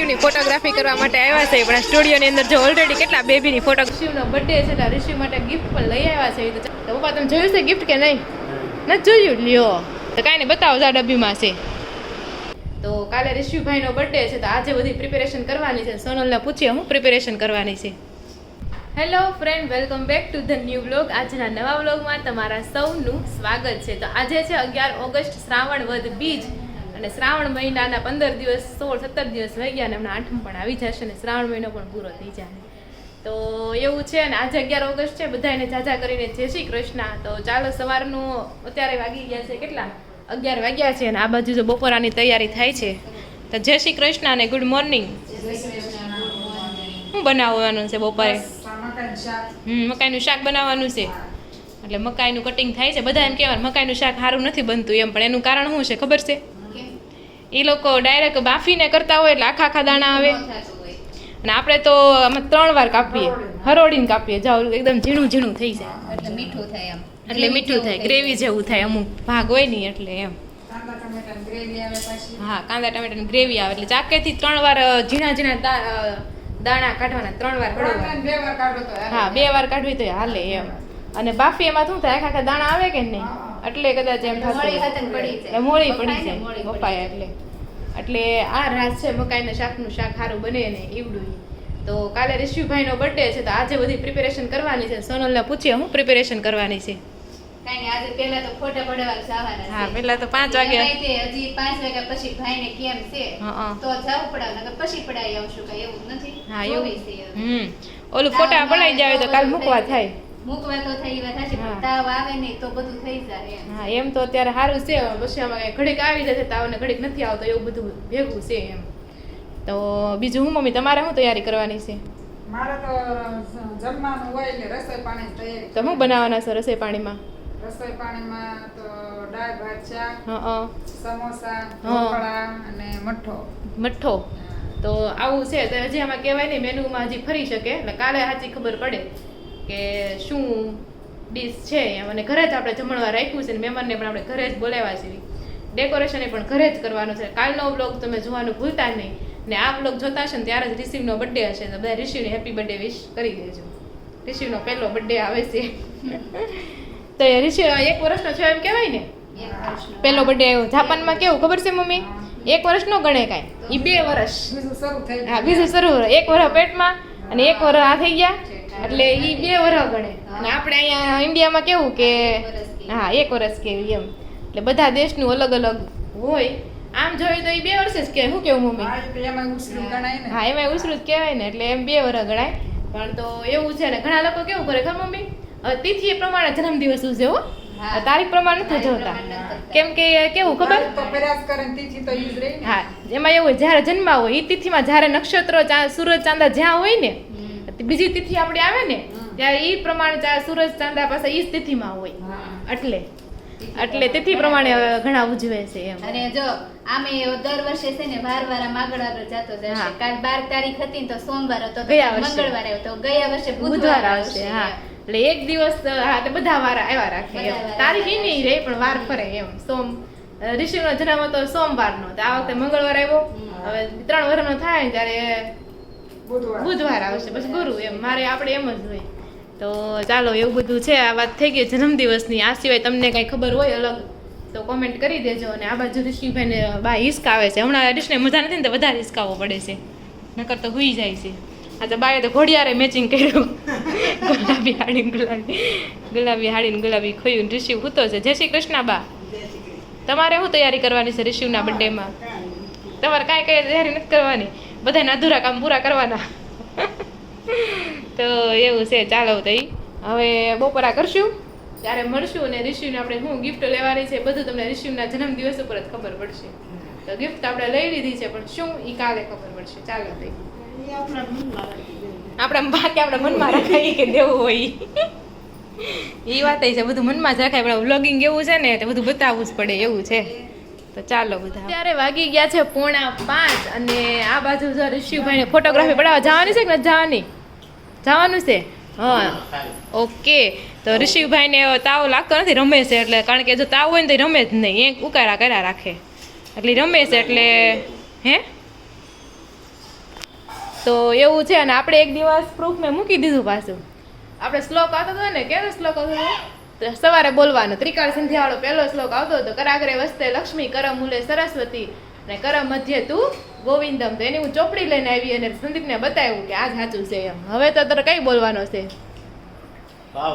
રિશિવની photography કરવા માટે આવ્યા છે પણ સ્ટુડિયોની અંદર જો ઓલરેડી કેટલા બેબીની ફોટો રિશિવનો બર્થડે છે એટલે રિશિવ માટે ગિફ્ટ પણ લઈ આવ્યા છે. તો પપ્પા તમે જોયું છે ગિફ્ટ કે નહીં? નથી જોયું? લ્યો તો કાંઈ નહીં, બતાવો જા ડબ્બીમાં છે. તો કાલે રિશિવભાઈનો બર્થડે છે તો આજે બધી પ્રિપેરેશન કરવાની છે. સોનલને પૂછીએ હું પ્રિપેરેશન કરવાની છે. Hello friend, welcome back to the new vlog. આજના નવા વ્લોગમાં તમારા સૌનું સ્વાગત છે. તો આજે છે 11 ઓગસ્ટ, શ્રાવણ વદ બીજ, અને શ્રાવણ મહિનાના 15 દિવસ 16-17 દિવસ થઈ ગયા અને હમણાં 8મ પણ આવી જશે અને શ્રાવણ મહિનો પણ પૂરો થઈ જાય. તો એવું છે ને આજે 11 ઓગસ્ટ છે. બધાને જાજા કરીને જય શ્રી કૃષ્ણ. તો ચાલો સવારનું અત્યારે વાગી ગયા છે કેટલા? 11 વાગ્યા છે અને આ બાજુ જો બપોરાની તૈયારી થાય છે. તો જય શ્રી કૃષ્ણ અને ગુડ મોર્નિંગ. શું બનાવવાનું છે બપોરે? મકાઈનું શાક બનાવવાનું છે. એટલે મકાઈનું કટિંગ થાય છે. બધા એમ કહેવાય મકાઈનું શાક સારું નથી બનતું એમ, પણ એનું કારણ શું છે ખબર છે? એ લોકો ડાયરેક્ટ બાફીને કરતા હોય એટલે આખા આખા દાણા આવે, અને આપણે તો આમાં 3 વાર કાપીએ, હરોડીને કાપીએ, જાવ એકદમ ઝીણું ઝીણું થઈ જાય એટલે મીઠું થાય. એમ એટલે મીઠું થાય, ગ્રેવી જેવું થાય. અમુક ભાગ હોય નહીં એટલે એમ. હા, કાંદા ટમેટાની ગ્રેવી આવે એટલે ચાકેથી 3 વાર ઝીણા ઝીણા દાણા કાઢવાના, 3 વાર કડવા. હા, 2 વાર કાઢવી તો હાલે એમ. અને બાફી એમાં શું થાય, આખા દાણા આવે કે નહીં એટલે કદાચ એમ થતું મોળી પડી જાય બફાયા એટલે આ રાત છે મકાઈના શાકનું શાક સારું બને ને એવડું. તો કાલે રિશિવભાઈનો બર્થડે છે તો આજે બધી પ્રિપેરેશન કરવાની છે. સોનલને પૂછીએ હું પ્રિપેરેશન કરવાની છે. કાઈ આજે પહેલા તો ફોટા પડવા જવાના છે. હા, પહેલા તો 5 વાગ્યા હજી 5 વાગ્યા પછી ભાઈને કેમ છે તો જવું પડે, નકર પછી પડાઈ આવશું. કઈ એવું નથી. હા, એવું છે. ઓલું ફોટા પડાઈ જાય તો કાલ મૂકવા થાય. મૂકવા તો થઈ વાત છે, પણ તાવ આવે નહીં તો બધું થઈ જાય એમ. હા, એમ તો અત્યારે સારું છે. પછી આમાં ઘડીક આવી જશે તાવ ને ઘડીક નથી આવતો, એવું બધું ભેગું છે એમ. તો બીજું હું મમ્મી તમારે શું તૈયારી કરવાની છે? મારે તો જમવાનું હોય એટલે રસોઈ પાણી તૈયારી. તો શું બનાવવાના છો રસોઈ પાણીમાં? રસોઈ પાણીમાં તો દાળ ભાત શાક, હા, સમોસા, ઢોકળા અને મઠ્ઠો. મઠ્ઠો. તો આવું છે તો હજી આમાં કહેવાય નહીં, મેનુમાં હજી ફરી શકે એટલે કાલે સાચી ખબર પડે કે શું ડીશ છે એમ. અને ઘરે જ આપણે જમણવાર રાખ્યું છે ને મહેમાનને પણ આપણે ઘરે જ બોલાવ્યા છે. ડેકોરેશન પણ ઘરે જ કરવાનું છે. કાલનો વ્લોગ તમે જોવાનું ભૂલતા નહીં, ને આ વ્લોગ જોતા હશે ને ત્યારે જ રિશિવનો બર્થડે હશે તો બધા રિશિવને હેપી બર્થડે વિશ કરી દેજો. રિશિવનો પહેલો બર્થડે આવે છે તો રિશિવ 1 વર્ષનો છે એમ કહેવાય ને, પહેલો બર્થડે આવ્યો. જાપાનમાં કેવું ખબર છે મમ્મી? 1 વર્ષ નો ગણે કાંઈ, એ 2 વર્ષ. હા, બીજું શરૂ. 1 વર્ષ પેટમાં અને 1 વર્ષ આ થઈ ગયા એટલે એ 2 વર્ષ ગણે. અને આપણે અહીંયા ઇન્ડિયામાં કેવું કે હા 1 વર્ષ કેવી એમ. એટલે બધા દેશનું અલગ અલગ હોય. આમ જોઈએ તો એ 2 વર્ષ જ કે શું કેવું મમ્મી? હા, એમાં ઉસરું જ કહેવાય ને એટલે એમ 2 વર્ષ ગણાય. પણ તો એવું છે ને ઘણા લોકો કેવું કરે ખબર મમ્મી? તિથિ પ્રમાણે જન્મદિવસ ઉજવે હો, તારીખ પ્રમાણે નથી જોતા. કેમ કે કેવું ખબર? હા, એમાં એવું જ્યારે જન્મ હોય એ તિથિમાં જ્યારે નક્ષત્ર સૂરજ ચાંદા જ્યાં હોય ને, બીજી તિથિ આપણે આવે ને ત્યારે એ પ્રમાણે સૂરજ ચાંદા પાસે એ જ તિથિમાં હોય એટલે તિથિ પ્રમાણે ઘણા ઉજવે છે એમ. અને જો આમે દર વર્ષે છે ને વાર આગળ જતો જશે. કાલ 12 તારીખ હતી તો સોમવાર હતો, મંગળવાર આવ્યો તો ગયા વર્ષે બુધવાર આવશે. હા, એટલે એક દિવસ હા બધા વાર આવ્યા રાખે એમ. તારીખ એ નહીં રહે પણ વાર ફરે એમ. રિશિવનો જન્મ હતો સોમવારનો, તો આ વખતે મંગળવાર આવ્યો. હવે 3 વર્ષનો થાય ને ત્યારે બુધવાર આવશે, પછી ગુરુ એમ. મારે આપણે એમ જ હોય. તો ચાલો એવું બધું છે. આ વાત થઈ ગઈ જન્મદિવસની. આ સિવાય તમને કંઈ ખબર હોય અલગ તો કોમેન્ટ કરી દેજો. અને આ બાજુ રિશિવભાઈને બા હિસકાવે છે. હમણાં રિશને મજા નથી ને તો વધારે હિસકાવવો પડે છે, નકર તો હુઈ જાય છે. આ તો બાએ તો ઘોડિયારે મેચિંગ કર્યું, ગુલાબી હાડીને ગુલાબી ખોયું. રિશિવ હૂતો છે. જય શ્રી કૃષ્ણ બા. તમારે શું તૈયારી કરવાની છે રિશિવના બર્થડેમાં? તમારે કાંઈ તૈયારી નથી કરવાની, બધાને અધૂરા કામ પૂરા કરવાના. તો એવું છે. ચાલો તો હવે બપોરા કરશું ત્યારે મળશું અને રિશિવને આપણે શું ગિફ્ટ લેવાની છે બધું તમને રિશિવના જન્મદિવસ ઉપર જ ખબર પડશે. તો ગિફ્ટ આપણે લઈ લીધી છે પણ શું એ કાલે ખબર પડશે. ચાલો તો આપણા બાકી આપણા મનમાં રખાય કે દેવું હોય એ વાત છે. બધું મનમાં જ રખાય, પણ વ્લોગિંગ એવું છે ને તો બધું બતાવવું જ પડે એવું છે. તો ચાલો બધા. અત્યારે વાગી ગયા છે 4:45 અને આ બાજુ જો રિશિવભાઈને ફોટોગ્રાફી પડાવવા જવાની છે કે નથી જવાની? જવાનું છે. હા, ઓકે. તો રિશિવભાઈને તાવ લાગતો નથી, રમે છે એટલે. કારણ કે જો તાવ હોય ને તો રમે જ નહીં, એક ઉકાળા કર્યા રાખે એટલે રમે છે એટલે. હે તો એવું છે. અને આપણે એક દિવસ પ્રૂફ મેં મૂકી દીધું પાછું. આપણે શ્લોક આવતો હતો ને, કેવો શ્લોક આવતો હતો? તો સવારે બોલવાનો ત્રિકાળ સંધ્યા વાળો પહેલો શ્લોક આવતો હતો, કરાગ્રે વસ્તે લક્ષ્મી, કરમ મૂલે સરસ્વતી અને કરમ મધ્ય તું ગોવિંદમ. તો એની હું ચોપડી લઈને આવી અને સંદીપને બતાવ્યું કે આ સાચું છે એમ. હવે તો તારે કઈ બોલવાનો છે? ભાવ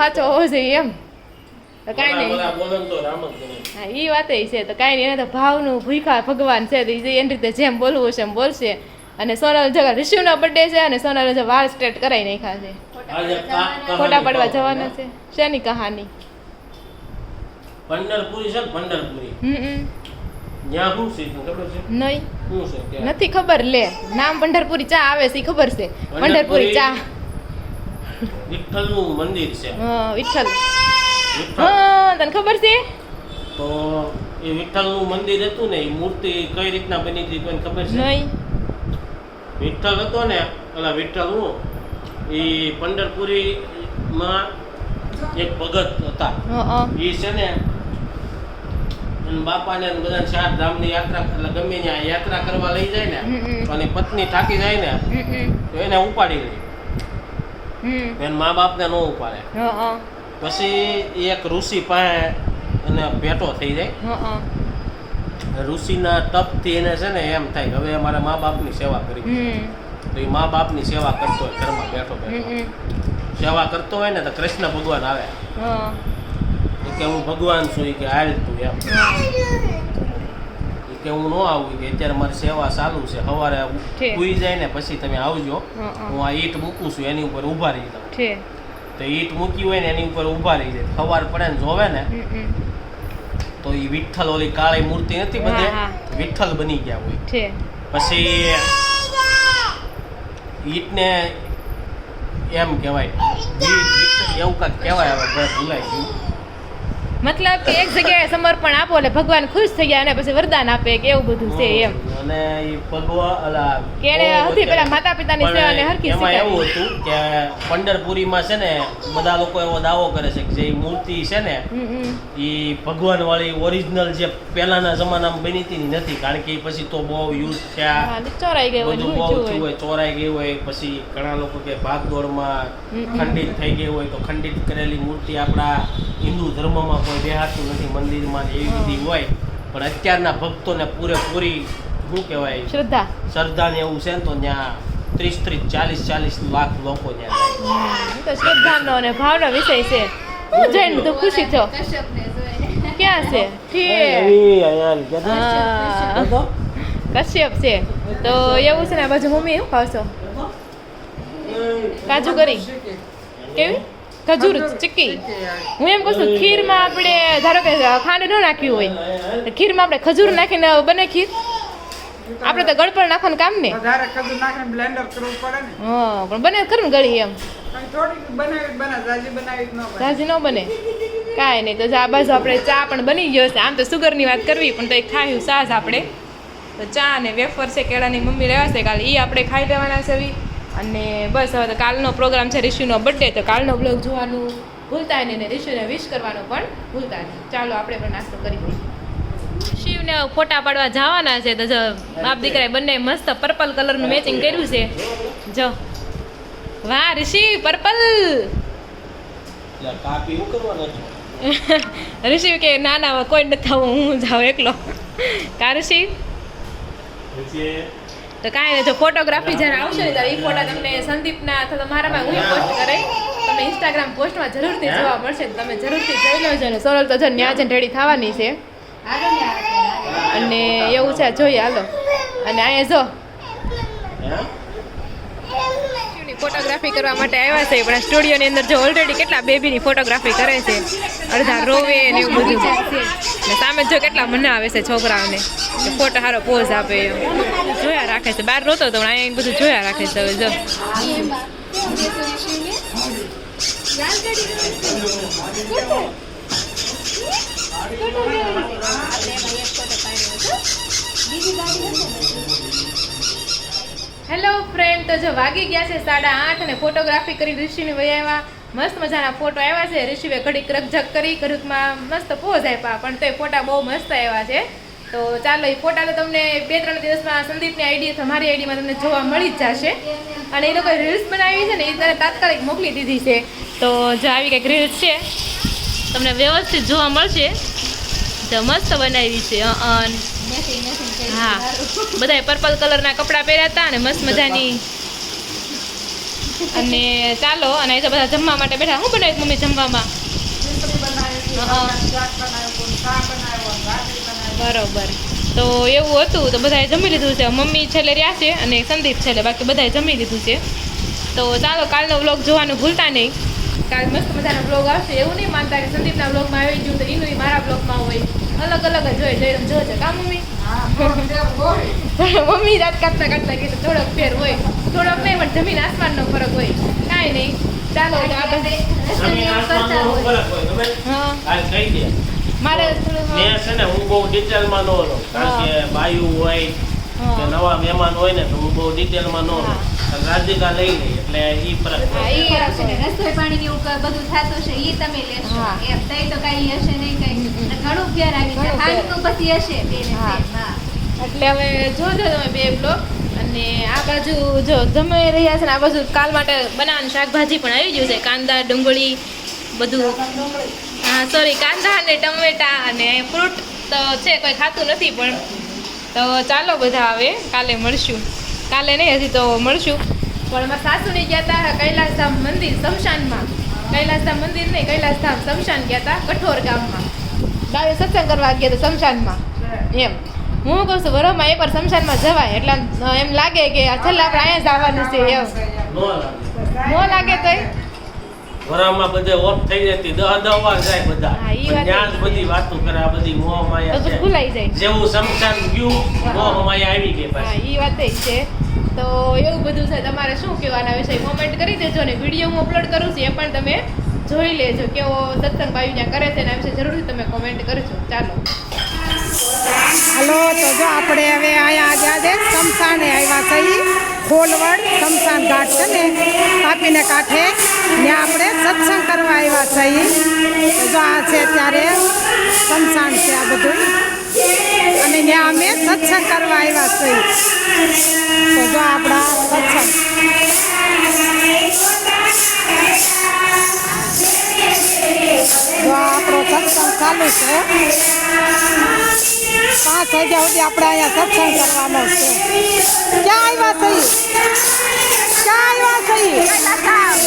સાચો હોવો જોઈએ એમ. તો કાંઈ નહીં, હા એ વાત છે. તો કાંઈ નહીં, એને તો ભાવનું ભૂખા ભગવાન છે, તો એની રીતે જેમ બોલવું છે એમ બોલશે. અને સોનલ જગા ઋષિનો બર્થડે છે અને સોનલ જે વાળ સ્ટ્રેટ કરાવી નાખ્યા છે. ફોટા પડવા જવાના છે. શેની કહાની? પંઢરપુરી છે ને, પંઢરપુરી ત્યાં શું છે તને ખબર છે? નહીં, શું છે નથી ખબર. લે, નામ પંઢરપુરી ચા આવે છે, ઈ ખબર છે. પંઢરપુરી ચા વિઠ્ઠલનું મંદિર છે. વિઠ્ઠલ. હા, તને ખબર છે? તો એ વિઠ્ઠલનું મંદિર હતું ને, એ મૂર્તિ કઈ રીતના બની હતી કોઈને ખબર છે? નહીં. વિઠ્ઠલ હતો ને, ઓલા વિઠ્ઠલ હું એ પંઢરપુરી માં એક ભગત હતા. એ છે ને બાપાને બધા 4 ધામની યાત્રા, એટલે ગમે ત્યાં યાત્રા કરવા લઈ જાય ને, અને પત્ની થાકી જાય ને તો એને ઉપાડી લે. એને મા બાપને ન ઉપાડે. પછી એક ઋષિ પાસે એને ભેટો થઈ જાય. ઋષિના તપથી એને છે ને એમ થાય હવે અમારે મા બાપની સેવા કરવી. તો એ મા બાપની સેવા કરતો હોય, ઘરમાં બેઠો સેવા કરતો હોય ને, તો કૃષ્ણ ભગવાન આવે કે હું ભગવાન છું, કે હાલ તું એમ. કે હું ન આવું, કે અત્યારે મારી સેવા ચાલુ છે, સવારે સુઈ જાય ને પછી તમે આવજો, હું આ ઈંટ મૂકું છું એની ઉપર ઊભા રહી જાઉં. તો ઈંટ મૂકી હોય ને એની ઉપર ઊભા રહી જાય, સવાર પડે ને જોવે ને તો એ વિઠ્ઠલ, ઓલી કાળી મૂર્તિ નથી બધે, વિઠ્ઠલ બની ગયા હોય. પછી ઈંટને એમ કહેવાય એવું કાંઈક કહેવાય, હવે ભૂલાઈ ગયું. મતલબ કે એક જગ્યાએ સમર્પણ આપો એટલે ભગવાન ખુશ થઈ જાય અને પછી વરદાન આપે કે એવું બધું છે એમ. અને એ ભગવાન કેણે હતી પેલા માતા પિતાની સેવાને હરખી એમાં એવું હતું કે પંઢરપુરીમાં છે ને બધા લોકો એવો દાવો કરે છે કે જે મૂર્તિ છે ને એ ભગવાન વાળી ઓરિજિનલ જે પહેલાના જમાનામાં બની હતી નથી, કારણ કે પછી તો બહુ યુઝ થયા, ચોરાઈ ગઈ બધું બહુ થયું હોય, ચોરાઈ ગઈ હોય. પછી ઘણા લોકો કે ભાગદોડમાં ખંડિત થઈ ગઈ હોય, તો ખંડિત કરેલી મૂર્તિ આપણા હિન્દુ ધર્મમાં કોઈ બેહાતું નથી, મંદિરમાં એવી બધી હોય. પણ અત્યારના ભક્તોને પૂરેપૂરી શું કહેવાય શ્રદ્ધા ને એવું છે ને, તો ત્યાં 30-40 લાખ લોકો ત્યાં તો શ્રદ્ધાનો અને ભાવનો વિષય છે. હું જઈને તો ખુશી થયો. ક્યાં છે? કશ્યપ છે. તો એવું છે ને, આ બાજુ મમ્મી શું ખાવશો? કાજુ કરી કેવી? ખજૂર ચીક્કી. હું એમ કહું છું ખીરમાં આપણે ધારો કે ખાંડ ન નાખ્યું હોય, ખીરમાં આપણે ખજૂર નાખીને બને ખીર. આપણે તો ગળપણ નાખવાનું કામ ને, હા પણ બને ખરું ને ગળી એમ. તાજી ન બને કાંઈ નહીં. તો આ બાજુ આપણે ચા પણ બની ગયો છે. આમ તો સુગરની વાત કરવી પણ તો એક ખાયું સાસ આપણે. તો ચા અને વેફર છે, કેળાની મમ્મી લેવા છે કાલે, એ આપણે ખાઈ લેવાના છે. અને બસ હવે તો કાલનો પ્રોગ્રામ છે ઋષિનો બર્થડે, તો કાલનો બ્લોગ જોવાનું ભૂલતા નહીં અને ઋષિને વિશ કરવાનું પણ ભૂલતા નહીં. ચાલો આપણે પણ નાસ્તો કરી દઈએ. શિવને ફોટા પાડવા જવાના છે. તો જો બાપ દીકરાએ બંને મસ્ત પર્પલ કલરનું મેચિંગ કર્યું છે. જો વાહ ઋષિ પર્પલ. ઋષિ કે ના ના કોઈ નથી આવું, હું જાઉં એકલો. કા ઋષિ? તો કાંઈ નહીં, જો ફોટોગ્રાફી જ્યારે આવશે ને ત્યારે એ ફોટા તમને સંદીપના અથવા મારામાં હું પોસ્ટ કરાઈ, તમે ઇન્સ્ટાગ્રામ પોસ્ટમાં જરૂરથી જોવા મળશે. તમે જરૂરથી જોઈ લેજો. ને સોનલ તો જો ન્યા જઈને રેડી થવાની છે અને એવું છે, જોઈએ હાલો. અને અહીંયા જો ફોટોગ્રાફી કરવા માટે આવ્યા છે, પણ સ્ટુડિયોની અંદર જો ઓલરેડી કેટલા બેબીની ફોટોગ્રાફી કરે છે, અડધા રોવે ને એવું બધું. ને સામે જો કેટલા મનાવે છે છોકરાઓને, ફોટો સારો પોઝ આપે એમ જોયા રાખે છે. બહાર રોતો તો પણ અહીંયા બધું જોયા રાખે છે. હવે જો હેલો ફ્રેન્ડ, તો જો વાગી ગયા છે 8:30 અને ફોટોગ્રાફી કરી ઋષિને વયાવ્યા. મસ્ત મજાના ફોટો આવ્યા છે. ઋષિએ ઘડીક રકઝક કરી, ઘડીકમાં મસ્ત પોઝ આપ્યા, પણ તો ફોટા બહુ મસ્ત આવ્યા છે. તો ચાલો એ ફોટા તો તમને 2-3 દિવસમાં સંદીપની આઈડી અથવા મારી આઈડીમાં તમને જોવા મળી જ જશે. અને એ લોકોએ રીલ્સ બનાવી છે ને એ તને તાત્કાલિક મોકલી દીધી છે. તો જો આવી કંઈક રીલ્સ છે તમને વ્યવસ્થિત જોવા મળશે. જો મસ્ત બનાવી છે. હા બધાએ પર્પલ કલરના કપડાં પહેર્યા હતા અને મસ્ત મજાની. અને ચાલો અને અહીં તો બધા જમવા માટે બેઠા. શું બનાવ્યું મમ્મી જમવામાં? બરોબર. તો એવું હતું તો બધાએ જમી લીધું છે. મમ્મી છેલ્લે રહ્યા છે અને સંદીપ છેલ્લે, બાકી બધાએ જમી લીધું છે. તો ચાલો કાલનો વ્લોગ જોવાનું ભૂલતા નહીં. કાલ મસ્ત મજાનો વ્લોગ આવશે. એવું નહીં માનતા કે સંદીપના વ્લોગમાં આવી ગયું તો એનું મારા વ્લોગમાં હોય. અલગ અલગ જ હોય. જઈને જોજો કા મમ્મી? મમ્મી રાત કાઢતા કાઢતા કે થોડોક ફેર હોય. થોડોક નહીં પણ જમીન આસમાનનો ફરક હોય. કાંઈ નહીં. ચાલો તો આપણે હા મારે મેં છે ને હું બહુ ડિટેલમાં ન લઉં કારણ કે બાયું હોય કે નવા મહેમાન હોય ને તો હું બહુ ડિટેલમાં ન લઉં. રાધિકા લઈ લે એટલે ઈ ફરક રસોઈ પાણી ની બધું થતું છે ઈ તમે લેશો. એમ તઈ તો કઈ હશે નહીં કઈ ઘણું ફેર આવી છે. હાથનું પછી હશે બે ને એટલે હવે જોજો તમે બે બ્લોગ. અને આ બાજુ જો જમી રહ્યા છે ને આ બાજુ કાલ માટે બનાવવાનું શાકભાજી પણ આવી ગયું છે. કાંદા ડુંગળી બધું. હા સોરી કાંદા અને ટમેટા અને ફ્રૂટ તો છે કોઈ ખાતું નથી પણ. તો ચાલો બધા હવે કાલે મળશું. કાલે નહીં હજી તો મળશું. પણ અમારા સાસુને ગયા હતા કૈલાસધામ મંદિર શમશાનમાં. કૈલાસધામ મંદિર નહીં કૈલાસધામ શમશાન ગયા હતા કઠોર ગામમાં. દાવે સત્સંગ કરવા ગયા હતા શમશાનમાં. એમ હું કહું છું વરોમાં એકવાર શમશાનમાં જવાય એટલે એમ લાગે કે છેલ્લે આપણે અહીંયા જ આવવાનું છે. એમ ન લાગે તોય વરામાં બધે ઓફ થઈ જતી 10 વાર જાય બધા. ત્યાં જ બધી વાતો કરે આ બધી મોહ માયા છે. ભૂલાઈ જાય જેવું શમશાન ગયું મોહ માયા આવી ગઈ હા પાછી. એ વાત છે. તો એવું બધું છે. તમારે શું કહેવાના વિશે કોમેન્ટ કરી દેજો ને વિડીયો હું અપલોડ કરું છું એ પણ તમે જોઈ લેજો કેવો સત્સંગ ભાઈ ત્યાં કરે છે એના વિશે જરૂરથી તમે કોમેન્ટ કરજો. ચાલો હલો તો જો આપણે હવે અહીંયા આજે શમશાને આવ્યા છીએ. ખોલવડ શમશાન ઘાટ છે ને કાપીને કાંઠે ત્યાં આપણે સત્સંગ કરવા આવ્યા છીએ. તો જો આ છે ત્યારે શમશાન છે આ બધું અને ત્યાં અમે સત્સંગ કરવા આવ્યા છીએ. તો જો આપણા સત્સંગ જો આપણો સત્સંગ ચાલુ છે. 5 વાગ્યા સુધી આપણે અહીંયા સત્સંગ કરવાનો છે. ક્યાં આવ્યા છીએ? ક્યાં આવ્યા છીએ?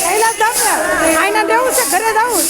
કૈલાસધામ ને આઈના દેવું છે ઘરે જવું.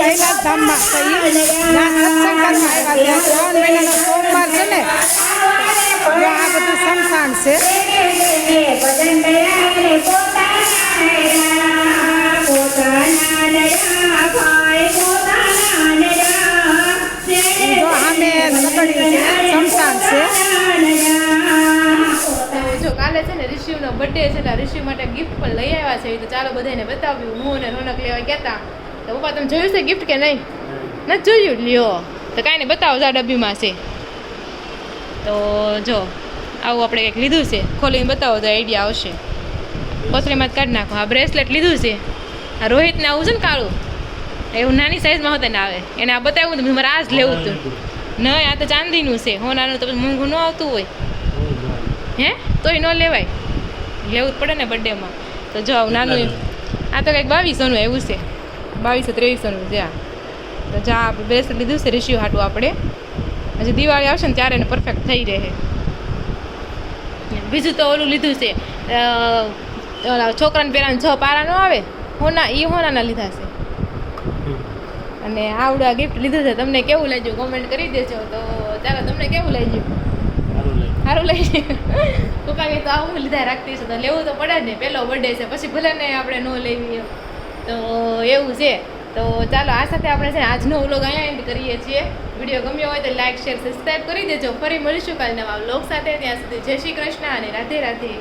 કૈલાસધામમાં ત્યાં સત્સંગ કરવા આવ્યા. ત્યાં 3 મહિનાનો સોમવાર છે ને આ બધું શમશાન છે. જો આમે લગડ્યું છે શમશાન છે. જો કાલે છે ને ઋષિનો બર્થડે છે એટલે ઋષિ માટે ગિફ્ટ પણ લઈ આવ્યા છે. તો ચાલો બધાને બતાવ્યું. હું અને રોનક લેવા ગયા હતા. તો પપ્પા તમે જોયું છે ગિફ્ટ કે નહીં? નથી જોયું? લ્યો તો કાંઈ નહીં બતાવો આ ડબ્બીમાં છે. તો જો આવું આપણે કંઈક લીધું છે. ખોલીને બતાવો તો આઈડિયા આવશે. કોથળીમાં જ કાઢી નાખો. આ બ્રેસલેટ લીધું છે. આ રોહિતને આવું છે ને કાળું એવું નાની સાઈઝમાં હોતા ને આવે એને આ બતાવ્યું તો મારે આ જ લેવું હતું. નહીં આ તો ચાંદીનું છે. હોનાનું તો મોંઘું ન આવતું હોય હે તોય ન લેવાય. લેવું જ પડે ને બર્થડેમાં. તો જો આવું નાનું આ તો કંઈક 2200નું આવ્યું છે. 2200-2300નું છે આ. તો જા આપણે બ્રેસલેટ લીધું છે ઋષિ હાટું આપણે. હજી દિવાળી આવશે ને ત્યારે એને પરફેક્ટ થઈ રહે. બીજું તો ઓલું લીધું છે ઓલા છોકરાને પહેરાને 6 પારા ન આવે હોનાના લીધા છે અને આવડા ગિફ્ટ લીધું છે. તમને કેવું લાગ્યું કોમેન્ટ કરી દેજો. તો ચાલો, તમને કેવું લાગ્યું? સારું લાગ્યું. કોકાએ તો આવું લીધા રાખતી છે તો લેવું તો પડે ને, પહેલો બર્થડે છે, પછી ભલે ને આપણે ન લેવી તો એવું છે. તો ચાલો, આ સાથે આપણે છે ને આજનો વ્લોગ અહીંયા એન્ડ કરીએ છીએ. વિડીયો ગમ્યો હોય તો લાઈક, શેર, સબસ્ક્રાઈબ કરી દેજો. ફરી મળીશું કાલે નવા વ્લોગ સાથે. ત્યાં સુધી જય શ્રી કૃષ્ણ અને રાધે રાધે.